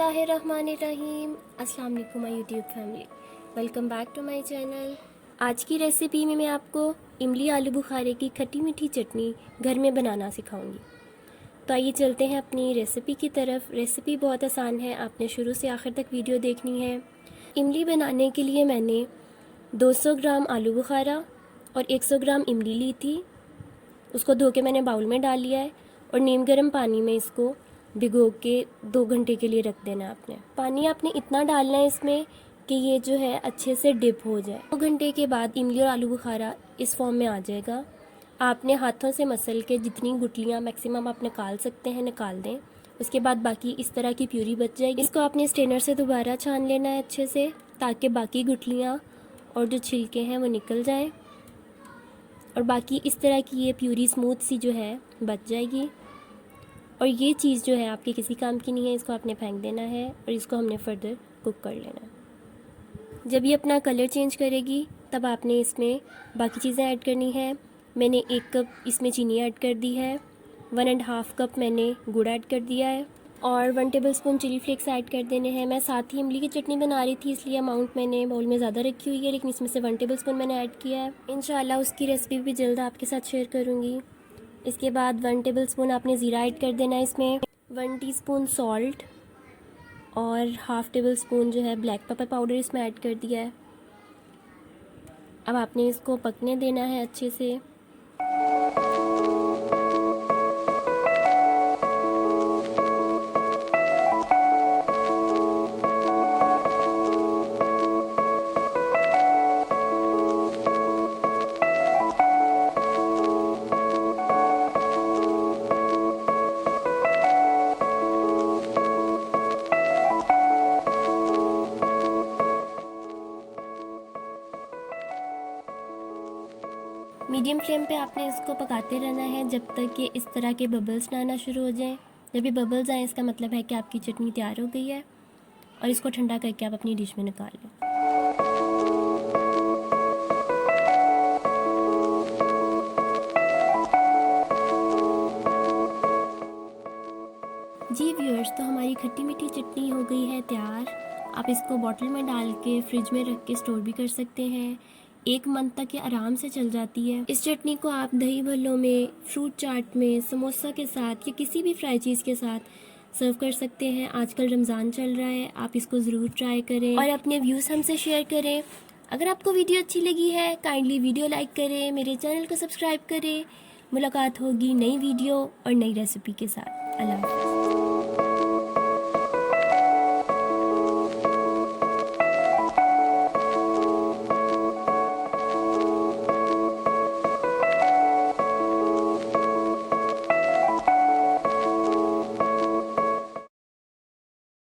बिस्मिल्लाहिर्रहमानिर्रहीम। अस्सलाम वालेकुम my YouTube family, welcome back to my channel. आज की रेसिपी में मैं आपको इमली आलू बुखारे की खट्टी मीठी चटनी घर में बनाना सिखाऊंगी। तो आइए चलते हैं अपनी रेसिपी की तरफ। रेसिपी बहुत आसान है, आपने शुरू से आखिर तक वीडियो देखनी है। इमली बनाने के लिए मैंने 200 ग्राम आलू बुखारा और 100 ग्राम इमली ली थी। उसको धो के मैंने बाउल में डाल लिया है और नीम गर्म पानी में इसको भिगो के 2 घंटे के लिए रख देना है आपने। पानी आपने इतना डालना है इसमें कि ये जो है अच्छे से डिप हो जाए। 2 घंटे के बाद इमली और आलू बुखारा इस फॉर्म में आ जाएगा। आपने हाथों से मसल के जितनी गुठलियाँ मैक्सिमम आप निकाल सकते हैं निकाल दें। उसके बाद बाकी इस तरह की प्यूरी बच जाएगी। इसको आपने स्ट्रेनर से दोबारा छान लेना है अच्छे से, ताकि बाकी गुठलियाँ और जो छिलके हैं वो निकल जाएँ और बाकी इस तरह की ये प्यूरी स्मूथ सी जो है बच जाएगी। और ये चीज़ जो है आपके किसी काम की नहीं है, इसको आपने फेंक देना है और इसको हमने फर्दर कुक कर लेना है। जब ये अपना कलर चेंज करेगी तब आपने इसमें बाकी चीज़ें ऐड करनी है। मैंने 1 कप इसमें चीनी ऐड कर दी है, 1.5 कप मैंने गुड़ ऐड कर दिया है और 1 टेबलस्पून चिली फ्लेक्स ऐड कर देने हैं। मैं साथ ही इमली की चटनी बना रही थी इसलिए अमाउंट मैंने बाउल में ज़्यादा रखी हुई है, लेकिन इसमें से 1 टेबलस्पून मैंने ऐड किया है। इंशाल्लाह उसकी रेसिपी भी जल्द आपके साथ शेयर करूँगी। इसके बाद 1 टेबलस्पून आपने ज़ीरा ऐड कर देना है इसमें, 1 टीस्पून सॉल्ट और 1/2 टेबलस्पून जो है ब्लैक पेपर पाउडर इसमें ऐड कर दिया है। अब आपने इसको पकने देना है अच्छे से। मीडियम फ्लेम पे आपने इसको पकाते रहना है जब तक कि इस तरह के बबल्स ना आना शुरू हो जाएं। जब ये बबल्स आएँ इसका मतलब है कि आपकी चटनी तैयार हो गई है और इसको ठंडा करके आप अपनी डिश में निकाल लें। जी व्यूअर्स, तो हमारी खट्टी मीठी चटनी हो गई है तैयार। आप इसको बॉटल में डाल के फ्रिज में रख के स्टोर भी कर सकते हैं। 1 मंथ तक ये आराम से चल जाती है। इस चटनी को आप दही भल्लों में, फ्रूट चाट में, समोसा के साथ या किसी भी फ्राई चीज़ के साथ सर्व कर सकते हैं। आजकल रमज़ान चल रहा है, आप इसको ज़रूर ट्राई करें और अपने व्यूज़ हमसे शेयर करें। अगर आपको वीडियो अच्छी लगी है काइंडली वीडियो लाइक करें, मेरे चैनल को सब्सक्राइब करें। मुलाकात होगी नई वीडियो और नई रेसिपी के साथ। अल्लाह हाफ़िज़।